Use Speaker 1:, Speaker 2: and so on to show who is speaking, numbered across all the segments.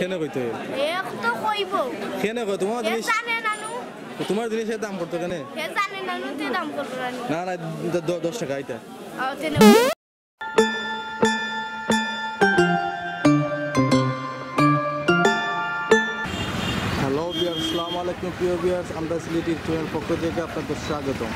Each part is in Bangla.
Speaker 1: কেন কইতে
Speaker 2: এক তো কইব
Speaker 1: কেন কই তোমার জিনিস
Speaker 2: জানে নানু
Speaker 1: তোমার জিনিসের দাম কত কেন
Speaker 2: হে জানে নানু তে দাম কত রানি
Speaker 1: না না 10 টাকা আইতা
Speaker 2: তেনে
Speaker 1: হ্যালো বিয়ার আসসালামু আলাইকুম প্রিয় বিয়ার্স আমরা সিলেটি চ্যানেল পক্ষ থেকে আপনাদের স্বাগতম।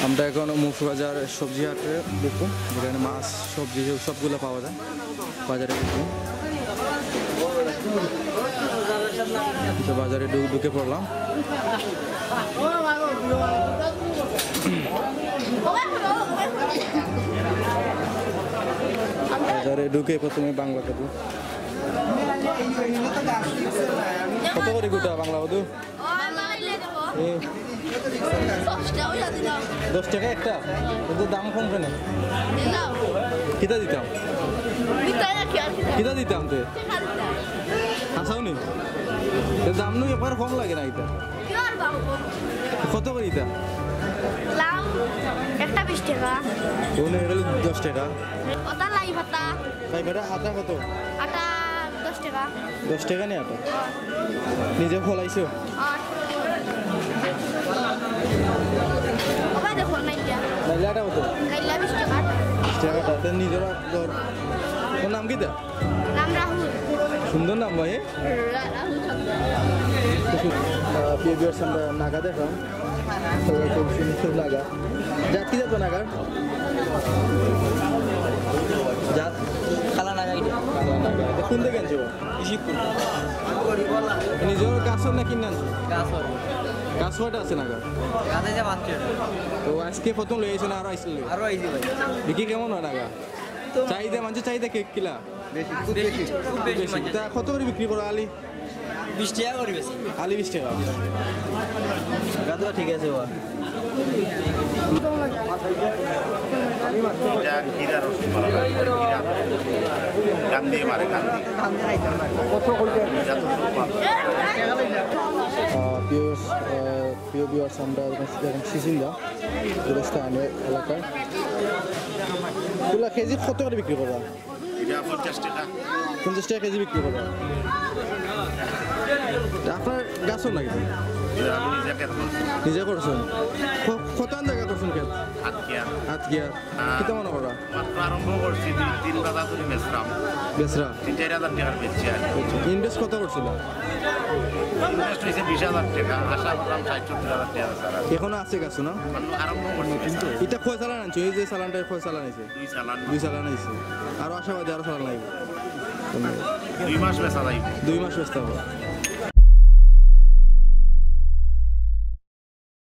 Speaker 1: আমরা এখন মুখবাজার সবজি হাটে দেখবো, যেখানে মাছ সবজি সবগুলো পাওয়া যায় বাজারে দেখবো। তো বাজারে ঢুকে পড়লাম। বাজারে ঢুকে প্রথমে বাংলা কদু কত করে গোটা বাংলা কদু? 10 টাকা একটা, কিন্তু দাম কম কেন? কিতা দিতাম কিতা দিতাম তে হাসাওনি দাম নু একবার কম লাগে না। এটা কত করে দিতাম?
Speaker 2: একটা 20 টাকা
Speaker 1: 10 টাকা।
Speaker 2: ওটা লাই ভাতা
Speaker 1: আটা কত?
Speaker 2: আটা 10 টাকা
Speaker 1: 10 টাকা নেই আটা? নিজে ফলাইছো?
Speaker 2: ওবা দেখো নাইলা
Speaker 1: নাইলাটা কত?
Speaker 2: নাইলা 20 টাকা
Speaker 1: 20 টাকাটা তো নিজের দর। তোর নাম কি?
Speaker 2: নাম রাহুল।
Speaker 1: সুন্দর নাম ভাই।
Speaker 2: রাহুল
Speaker 1: বিহেভিয়ার আমরা নাগা দেখলাম, খুব সুন্দর লাগা। জাত কি যাবো নাগার? জাত কালা নাগা। কালা নাগা কোন থেকে আনছো? নিজের গাছর না কিনে আনছো? গাছ কয়টা আছে নাগা? তো আজকে প্রথম লই আইছো না আরো আইছিল? বিক্রি কেমন হয় নাগা? চাহিদা মানুষের চাহিদা কেক কিলা বেশি। তা কত করে বিক্রি করো আলি?
Speaker 3: 20 টাকা করে বেশি।
Speaker 1: আলি 20 টাকা। গাদুয়া ঠিক আছে বাবা। প্রিয় ভিউয়ার্স, আমরা এখন সিসিন্দা স্থানীয় এলাকায় তুলা কেজি কত করে বিক্রি করবা?
Speaker 4: 50 টাকা
Speaker 1: 50 টাকা কেজি বিক্রি করবা। আপনার গাছও নাকি? নিজে করছেন? কত জায়গা করছেন ক্ষেত? হাত গিয়া কিতা মনে করা?
Speaker 4: আরম্ভ করছি 3 বাজার করে
Speaker 1: বেচরা
Speaker 4: 3-4 হাজার টাকার বেচছি।
Speaker 1: ইনভেস্ট কত করছিল?
Speaker 4: ইনভেস্ট হয়েছে 20,000 টাকা, আশা করলাম 60-70 হাজার টাকা ছাড়া।
Speaker 1: এখনো আছে গাছ না?
Speaker 4: আরম্ভ করছি কিন্তু
Speaker 1: এটা কয় চালান আনছো? এই যে চালানটা কয় চালান আছে?
Speaker 4: 2
Speaker 1: চালান আইছে। আরো আশাবাদী আরো চালান লাগবে।
Speaker 4: 2 মাস বেচা যাইব।
Speaker 1: 2 মাস বেচতে হবে।